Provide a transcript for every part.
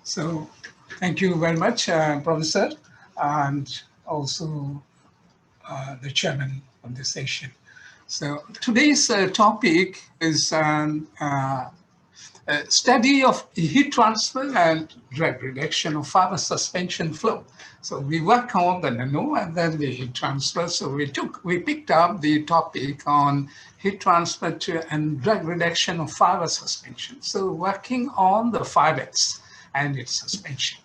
So thank you very much, Professor, and also the chairman of the session. So today's topic is study of heat transfer and drag reduction of fiber suspension flow. So we work on the nano and then the heat transfer. So we picked up the topic on heat transfer and drag reduction of fiber suspension. So working on the fibers and its suspension.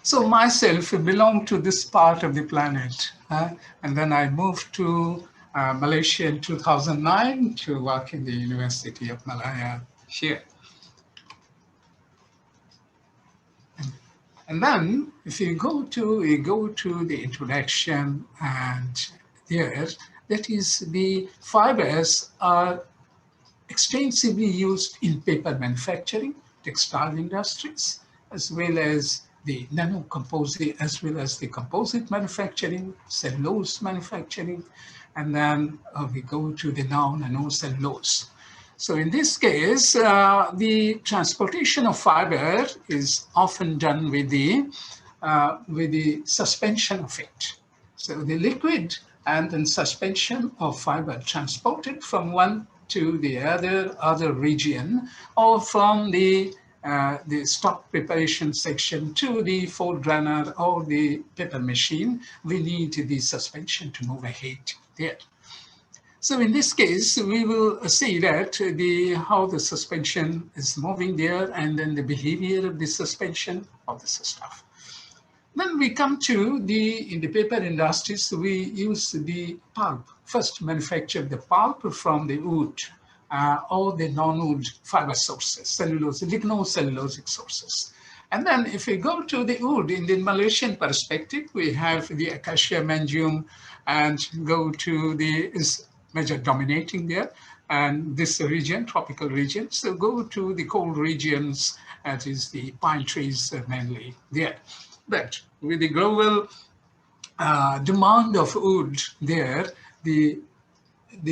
So myself belong to this part of the planet, and then I moved to Malaysia in 2009 to work in the University of Malaya here. And then if you go to the introduction, and there, that is, the fibers are extensively used in paper manufacturing, textile industries, as well as the nano-composite, as well as the composite manufacturing, cellulose manufacturing, and then we go to the now nano-cellulose. So in this case, the transportation of fiber is often done with the suspension of it. So the liquid and then suspension of fiber transported from one to the other region, or from the stock preparation section to the fold runner or the paper machine. We need the suspension to move ahead there. So in this case, we will see that how the suspension is moving there, and then the behavior of the suspension, all this stuff. Then we come to in the paper industries, we use the pulp. First manufacture the pulp from the wood or the non-wood fiber sources, cellulose, lignocellulosic sources. And then if we go to the wood, in the Malaysian perspective, we have the acacia mangium, and go to is major dominating there, and this region, tropical region. So go to the cold regions, that is the pine trees mainly there. But with the global demand of wood there, the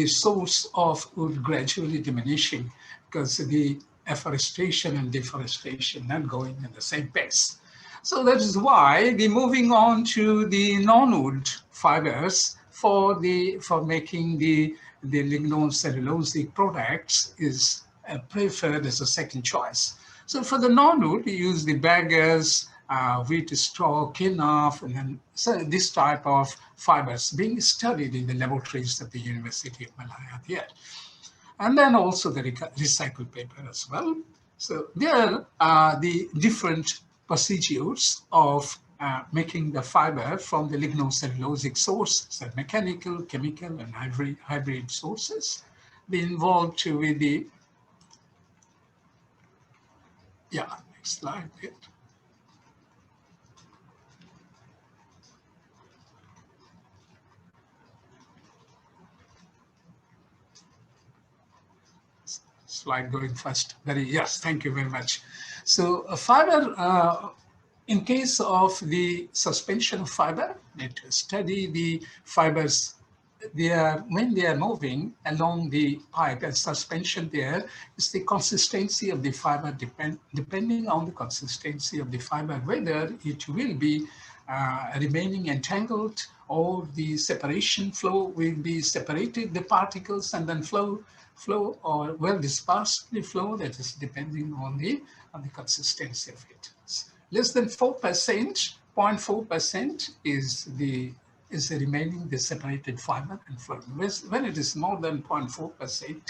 source of wood gradually diminishing, because the afforestation and deforestation not going at the same pace. So that is why the moving on to the non-wood fibers for making the lignocellulosic products is preferred as a second choice. So for the non-wood, we use the baggers, wheat straw, kiln-off, and then this type of fibers being studied in the laboratories of the University of Malaya here. And then also the recycled paper as well. So there are the different procedures of making the fiber from the lignocellulosic source, so mechanical, chemical, and hybrid sources. Be involved with the, next slide. Slide going first. Yes, thank you very much. So a fiber, in case of the suspension of fiber, need to study the fibers. When they are moving along the pipe and suspension, there is the consistency of the fiber depending on the consistency of the fiber, whether it will be remaining entangled, or the separation flow will be separated the particles and then flow, or well dispersed flow, that is depending on the consistency of it. Less than 4%, 0.4% is remaining the separated fiber and flow. When it is more than 0.4%,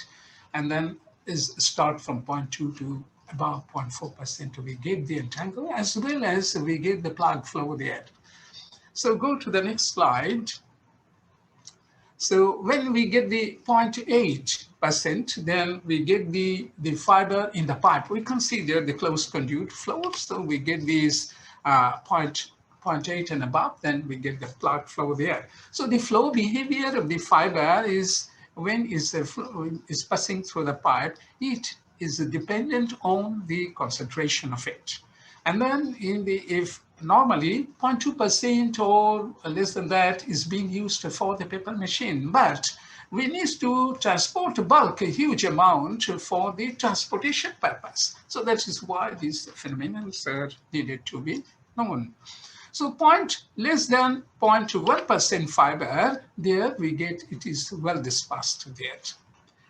and then start from 0.2 to about 0.4%, we get the entangle, as well as we get the plug flow there. So go to the next slide. So when we get the 0.8%, then we get the fiber in the pipe. We consider the closed conduit flow. So we get these 0.8 and above, then we get the plug flow there. So the flow behavior of the fiber is, when is passing through the pipe, it is dependent on the concentration of it. And then if normally 0.2% or less than that is being used for the paper machine, but we need to transport bulk, a huge amount for the transportation purpose. So that is why these phenomena are needed to be known. So less than 0.1% fiber, there we get it is well dispersed there.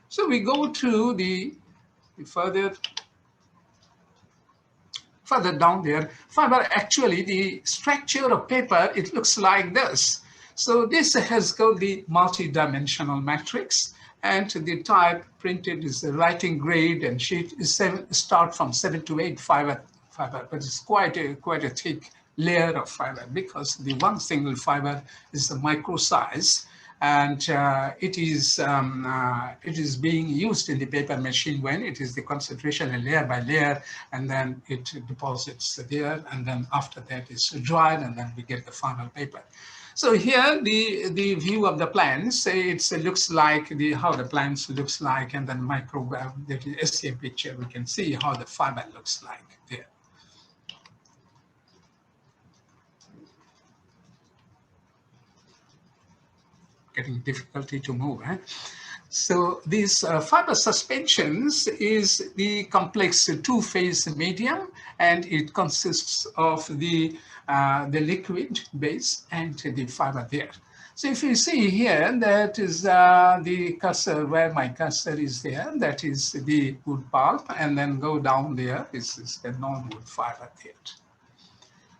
So we go to the further down there, fiber actually the structure of paper, it looks like this. So this has got the multi-dimensional matrix, and the type printed is the writing grade, and sheet is start from 7 to 8 fiber, but it's quite a thick layer of fiber, because the one single fiber is the micro size, and it is being used in the paper machine when it is the concentration layer by layer, and then it deposits there, and then after that it's dried, and then we get the final paper. So here the view of the plants, it looks like how the plants looks like, and then microwave, that is SCA picture, we can see how the fiber looks like there. Getting difficulty to move. So these fiber suspensions is the complex two-phase medium, and it consists of the liquid base and the fiber there. So if you see here, that is the cursor, where my cursor is there, that is the wood pulp, and then go down there, this is the non-wood fiber there.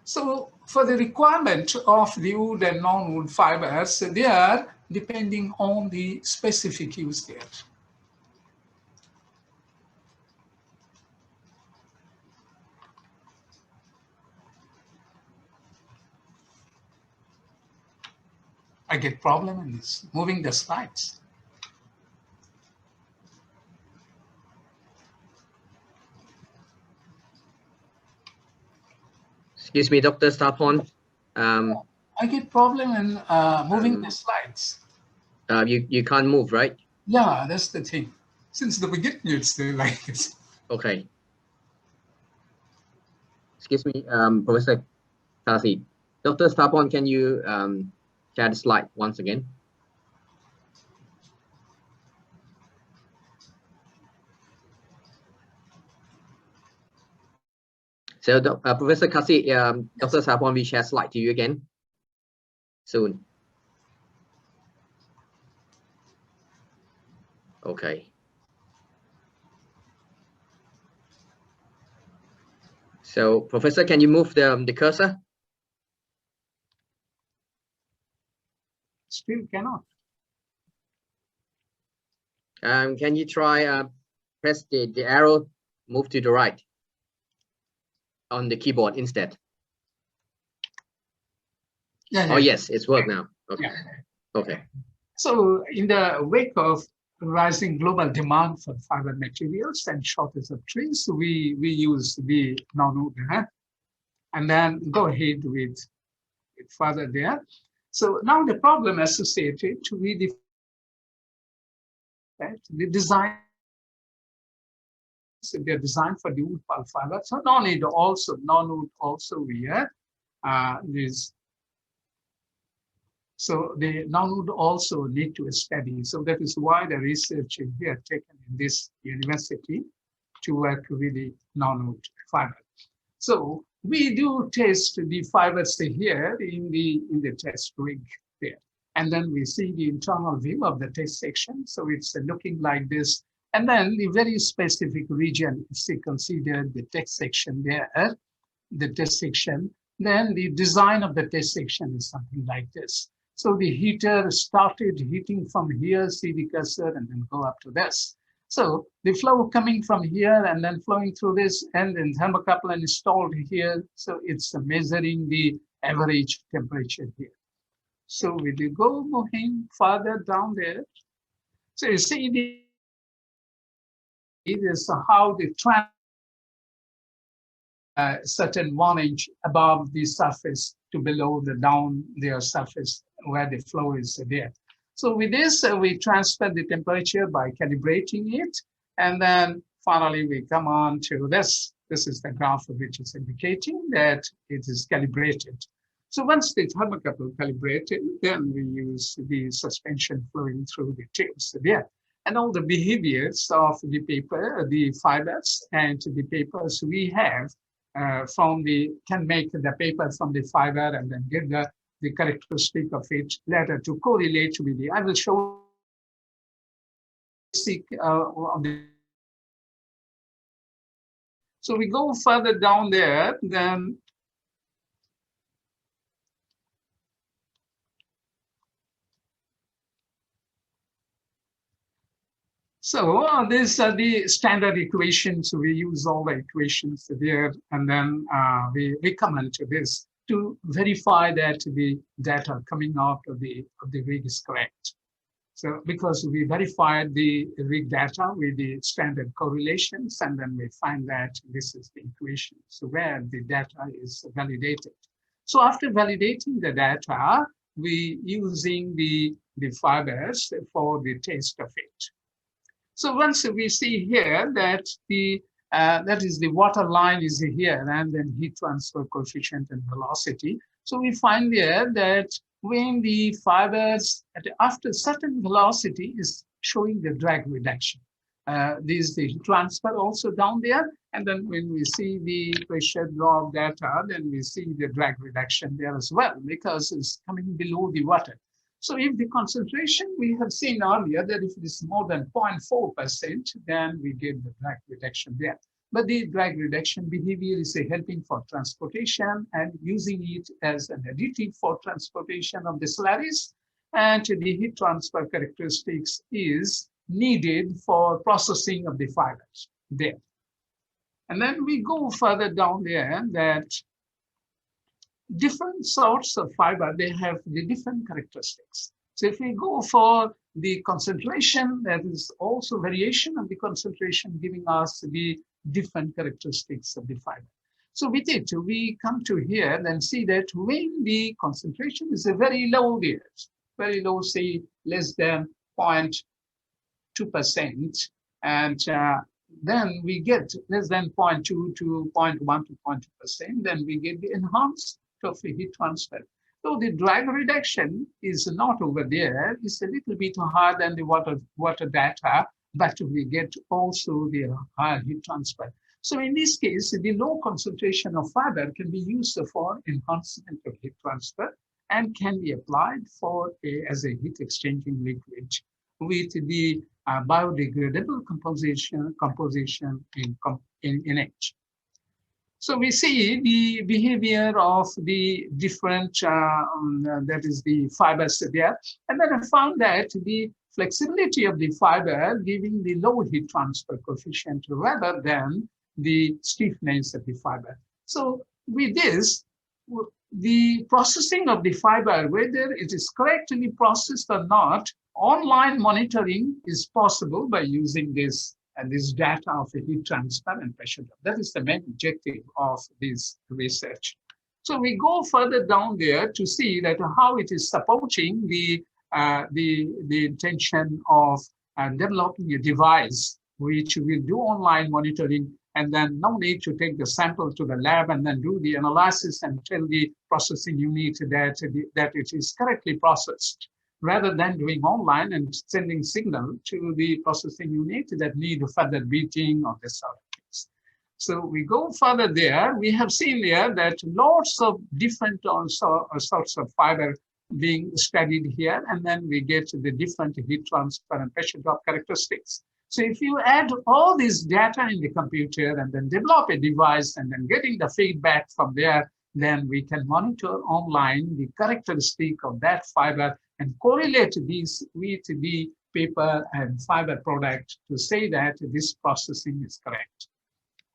So for the requirement of the wood and non-wood fibers, they are depending on the specific use there. I get problem in this, moving the slides. Excuse me, Dr. Stapon. I get problem in moving the slides. You can't move, right? Yeah, that's the thing. Since the beginning, it's still like this. Okay. Excuse me, Professor Kazi. Dr. Stapon, can you share the slide once again? So, Professor Kazi, Dr. Stapon will share slide to you again soon. Okay. So, Professor, can you move the cursor? Still cannot. Can you try press the arrow, move to the right on the keyboard instead? Yeah. Oh, yes, it's worked now. Okay. Yeah. Okay. So in the wake of rising global demand for fiber materials and shortage of trees, we use the non-wood, and then go ahead with it further there. So now the problem associated with the design, so they're designed for the wood pulp fiber. So non-wood also here is. So the non-wood also need to study. So that is why the research is here taken in this university to work with the non-wood fiber. So we do test the fibers here in the test rig there. And then we see the internal view of the test section. So it's looking like this. And then the very specific region, if we consider the test section there, the test section, then the design of the test section is something like this. So the heater started heating from here, see the cursor, and then go up to this. So the flow coming from here and then flowing through this, and then thermocouple installed here. So it's measuring the average temperature here. So we will go moving further down there. So you see it is how the certain 1 inch above the surface to below the down their surface where the flow is there. So with this, we transfer the temperature by calibrating it. And then finally, we come on to this. This is the graph which is indicating that it is calibrated. So once the thermocouple calibrated, then we use the suspension flowing through the tubes there. And all the behaviors of the paper, the fibers and the papers we have can make the paper from the fiber and then get the characteristic of it later to correlate with the, I will show on the. So we go further down there, then so these are the standard equations. We use all the equations there, and then we come into this to verify that the data coming out of the rig is correct. So because we verified the rig data with the standard correlations, and then we find that this is the equation. So where the data is validated. So after validating the data, we using the fibers for the test of it. So once we see here that that is the water line is here, and then heat transfer coefficient and velocity. So we find there that when the fibers after certain velocity is showing the drag reduction. This is the heat transfer also down there. And then when we see the pressure drop data, then we see the drag reduction there as well, because it's coming below the water. So if the concentration we have seen earlier that if it is more than 0.4%, then we get the drag reduction there. But the drag reduction behavior is helping for transportation and using it as an additive for transportation of the slurries. And the heat transfer characteristics is needed for processing of the fibers there. And then we go further down there that different sorts of fiber, they have the different characteristics. So if we go for the concentration, that is also variation of the concentration giving us the different characteristics of the fiber. So with it, we come to here and see that when the concentration is a very low there, very low, say less than 0.2%, and then we get less than 0.2 to 0.1 to 0.2%, then we get the enhanced of heat transfer. So the drag reduction is not over there, it's a little bit higher than the water data, but we get also the higher heat transfer. So in this case, the low concentration of fiber can be used for enhancement of heat transfer and can be applied for as a heat exchanging liquid with the biodegradable composition in it. So we see the behavior of the different, that is the fibers there. And then I found that the flexibility of the fiber giving the low heat transfer coefficient rather than the stiffness of the fiber. So with this, the processing of the fiber, whether it is correctly processed or not, online monitoring is possible by using this data of the heat transfer and pressure drop. That is the main objective of this research. So we go further down there to see that how it is supporting the intention of developing a device which will do online monitoring, and then no need to take the sample to the lab and then do the analysis and tell the processing unit that it is correctly processed, rather than doing online and sending signal to the processing unit that need further beating of the circuits. So we go further there. We have seen there that lots of different sorts of fiber being studied here, and then we get the different heat transfer and pressure drop characteristics. So if you add all this data in the computer and then develop a device and then getting the feedback from there, then we can monitor online the characteristic of that fiber and correlate these with the paper and fiber product to say that this processing is correct.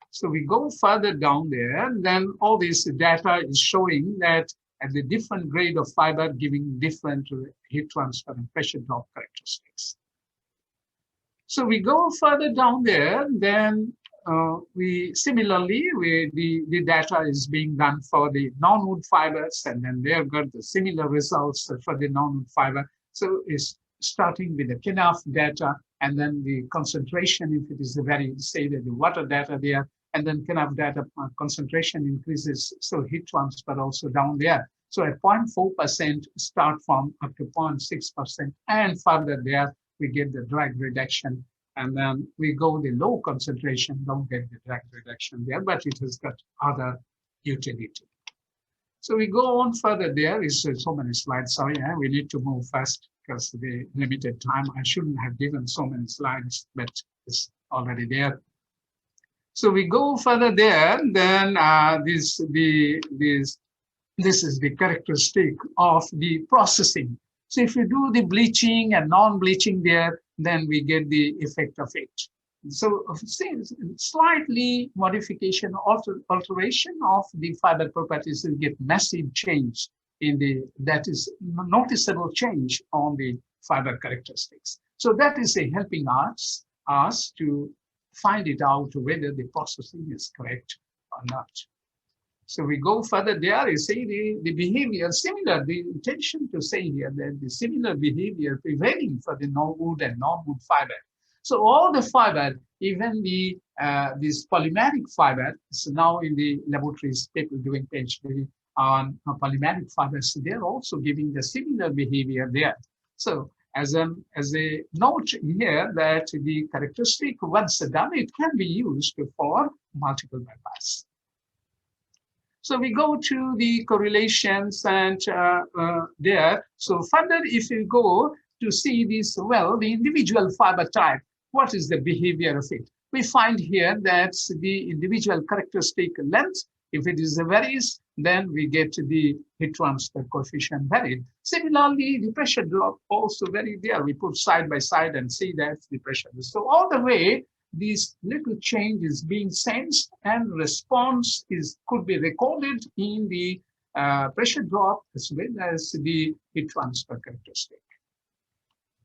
So we go further down there, and then all this data is showing that at the different grade of fiber giving different heat transfer and pressure drop characteristics. So we go further down there, then the data is being done for the non-wood fibers, and then they've got the similar results for the non-wood fiber. So it's starting with the KNAF data, and then the concentration, if it is say that the water data there, and then KNAF data concentration increases, so heat transfer also down there. So at 0.4% start from up to 0.6%, and further there we get the drag reduction, and then we go the low concentration, don't get the drag reduction there, but it has got other utility. So we go on further. There is so many slides. Sorry, we need to move fast because the limited time. I shouldn't have given so many slides, but it's already there. So we go further there. Then this is the characteristic of the processing. So if you do the bleaching and non-bleaching there, then we get the effect of it. So slightly modification, alteration of the fiber properties will get massive change in that is noticeable change on the fiber characteristics. So that is helping us to find it out whether the processing is correct or not. So we go further there, you see the behavior similar, the intention to say here that the similar behavior prevailing for the non-wood and non-wood fiber. So all the fiber, even this polymeric fiber, so now in the laboratories, people doing PhD on polymeric fibers, they're also giving the similar behavior there. So as a note here that the characteristic, once done, it can be used for multiple bypass. So we go to the correlations and there. So further, if you go to see this, well, the individual fiber type, what is the behavior of it? We find here that the individual characteristic length, if it is varies, then we get the heat transfer coefficient varied. Similarly, the pressure drop also varied there. We put side by side and see that the pressure. So all the way, this little change is being sensed and response could be recorded in the pressure drop as well as the heat transfer characteristic.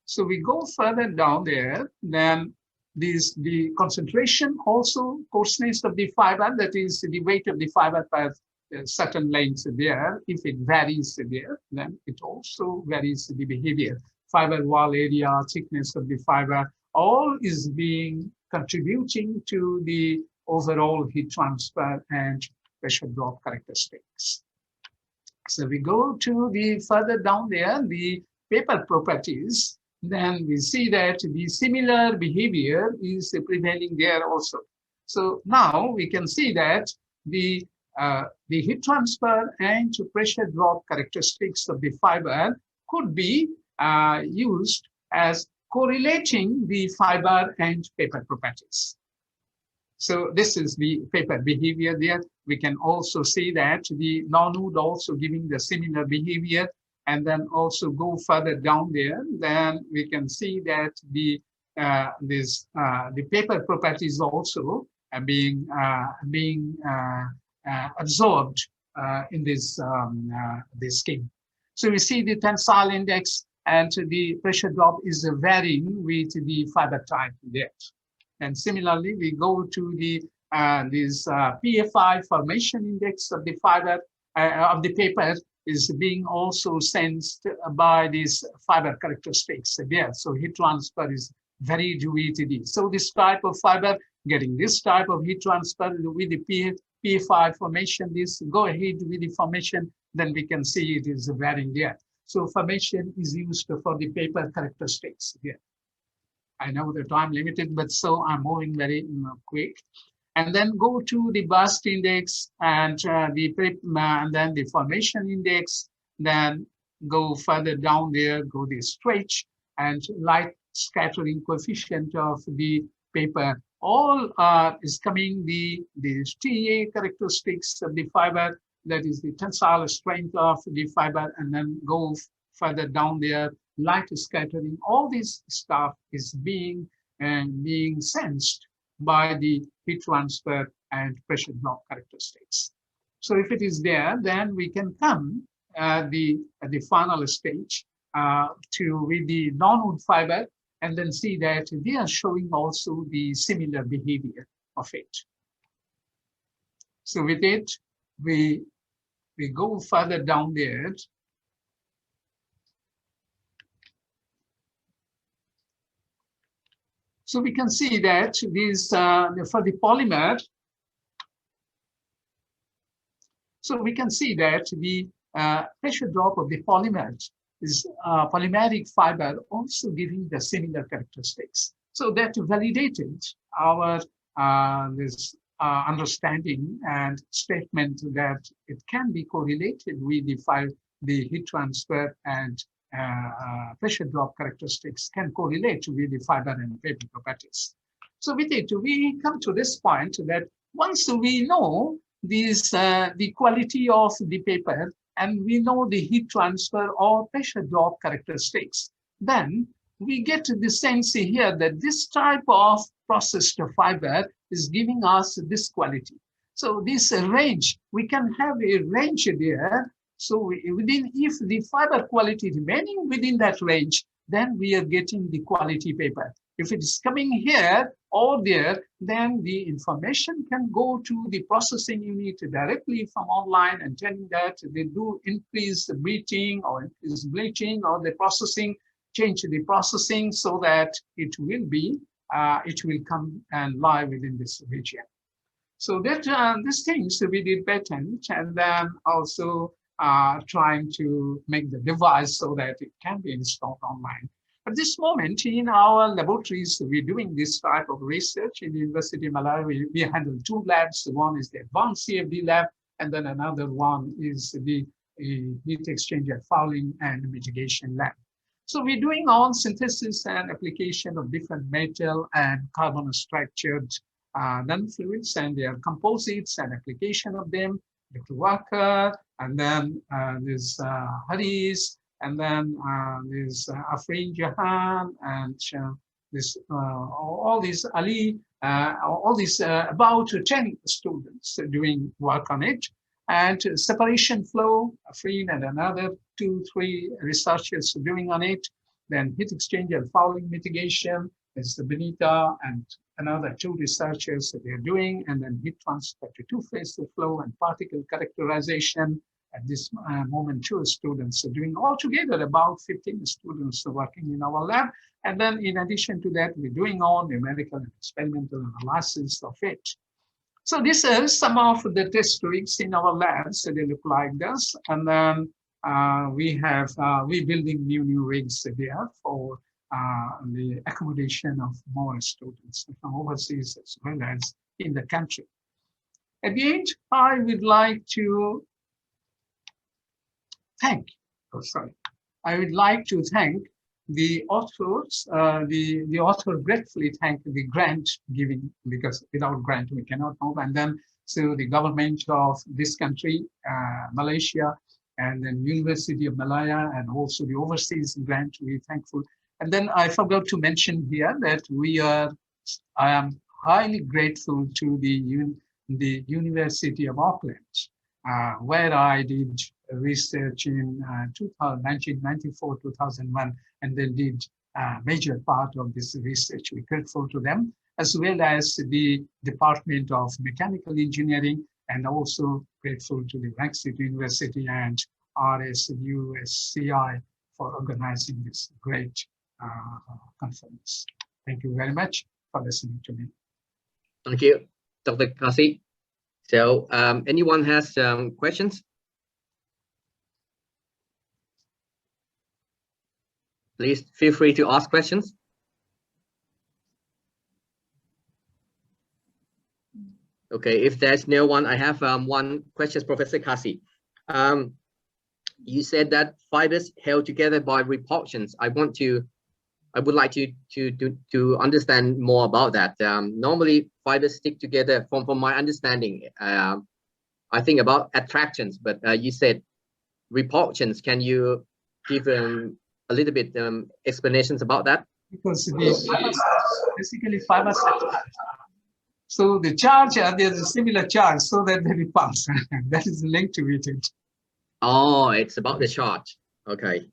So we go further down there, then the concentration also coarseness of the fiber, that is the weight of the fiber per certain lengths there. If it varies there, then it also varies the behavior. Fiber wall area, thickness of the fiber, all is being contributing to the overall heat transfer and pressure drop characteristics. So we go to the further down there, the paper properties, then we see that the similar behavior is prevailing there also. So now we can see that the heat transfer and pressure drop characteristics of the fiber could be used as correlating the fiber and paper properties. So this is the paper behavior there. We can also see that the non-wood also giving the similar behavior, and then also go further down there, then we can see that the paper properties also are being absorbed in this scheme. So we see the tensile index and the pressure drop is varying with the fiber type there. And similarly, we go to the PFI formation index of the fiber of the paper is being also sensed by these fiber characteristics there. So heat transfer is very with so this type of fiber getting this type of heat transfer with the PFI formation, this go ahead with the formation, then we can see it is varying there. So formation is used for the paper characteristics here. I know the time limited, but so I'm moving very quick. And then go to the burst index and then the formation index, then go further down there, go the stretch and light scattering coefficient of the paper. All is coming the TA characteristics of the fiber, that is the tensile strength of the fiber, and then go further down there, light scattering. All this stuff is being sensed by the heat transfer and pressure drop characteristics. So if it is there, then we can come at the final stage with the non-wood fiber, and then see that they are showing also the similar behavior of it. So with it, we go further down there. So we can see that these for the polymer. So we can see that pressure drop of the polymers is polymeric fiber also giving the similar characteristics. So that validated our this understanding and statement that it can be correlated with the heat transfer and pressure drop characteristics can correlate with the fiber and paper properties. So with it, we come to this point that once we know these the quality of the paper and we know the heat transfer or pressure drop characteristics, then we get the sense here that this type of processed fiber is giving us this quality. So this range, we can have a range there. So within, if the fiber quality remaining within that range, then we are getting the quality paper. If it is coming here or there, then the information can go to the processing unit directly from online and telling that they do increase the bleaching or increase bleaching or the processing, change the processing so that it will be, it will come and lie within this region. So that these things we did patent and then also trying to make the device so that it can be installed online. At this moment in our laboratories, we're doing this type of research in the University of Malaya. We handle two labs. One is the advanced CFD lab, and then another one is the heat exchanger fouling and mitigation lab. So we're doing on synthesis and application of different metal and carbon structured non-fluids and their composites and application of them, Dr. Walker, and then there's Haris, and then there's Afrin Jahan, and this all these Ali, all these about 10 students doing work on it. And separation flow, Afrin and another 2-3 researchers doing on it. Then heat exchanger and fouling mitigation is the Benita and another 2 researchers that they're doing, and then heat transfer to two-phase flow and particle characterization. At this moment, 2 students are doing altogether about 15 students working in our lab. And then in addition to that, we're doing all numerical and experimental analysis of it. So this is some of the test rigs in our labs. So they look like this. And then we're building new rigs there for the accommodation of more students from overseas as well as in the country. At the end, I would like to thank, I would like to thank the authors, the author gratefully thank the grant giving, because without grant we cannot move. And then so the government of this country, Malaysia, and then University of Malaya, and also the overseas grant, we're thankful. And then I forgot to mention here that I am highly grateful to the University of Auckland, where I did research in 1994-2001, and then did a major part of this research. We're grateful to them, as well as the Department of Mechanical Engineering, and also grateful to the City University and IN-SCI for organizing this great conference. Thank you very much for listening to me. Thank you, Dr. Kazi. So anyone has questions? Please feel free to ask questions. Okay, if there's no one, I have one question, Professor Kazi. You said that fibers held together by repulsions. I would like to understand more about that. Normally, fibers stick together. From my understanding, I think about attractions, but you said repulsions. Can you give a little bit explanations about that? Because basically fibers are charged. So the charge, there's a similar charge, so that they repulse. That is linked to it. Oh, it's about the charge. Okay.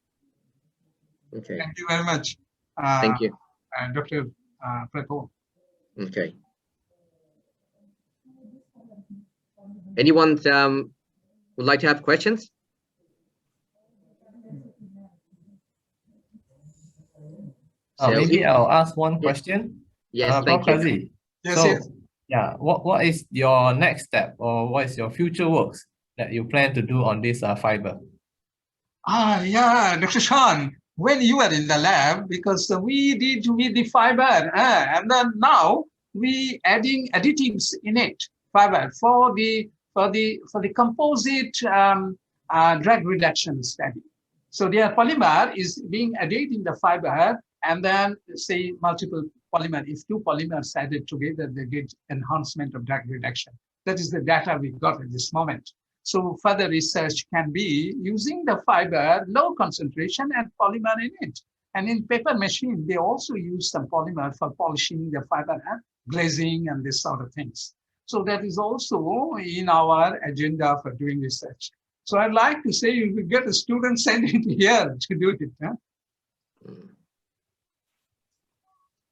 Okay. Thank you very much. Thank you, Dr. Prof. Okay. Anyone would like to have questions? Maybe I'll ask one question. Yes, thank you. Kazi. Yes, so, yes. Yeah, what is your next step, or what is your future works that you plan to do on this fiber? Yeah, Dr. Sean, when you were in the lab, because we did with the fiber, and then now we adding additives in it, fiber for the composite drag reduction study. So their polymer is being added in the fiber, and then say multiple polymer. If two polymers added together, they get enhancement of drag reduction. That is the data we got at this moment. So further research can be using the fiber, low concentration and polymer in it. And in paper machine, they also use some polymer for polishing the fiber and glazing and this sort of things. So that is also in our agenda for doing research. So I'd like to say you could get a student sent it here to do it. Huh?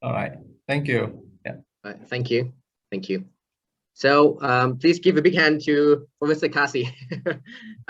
All right. Thank you. Yeah. Thank you. Thank you. So please give a big hand to Professor Kazi.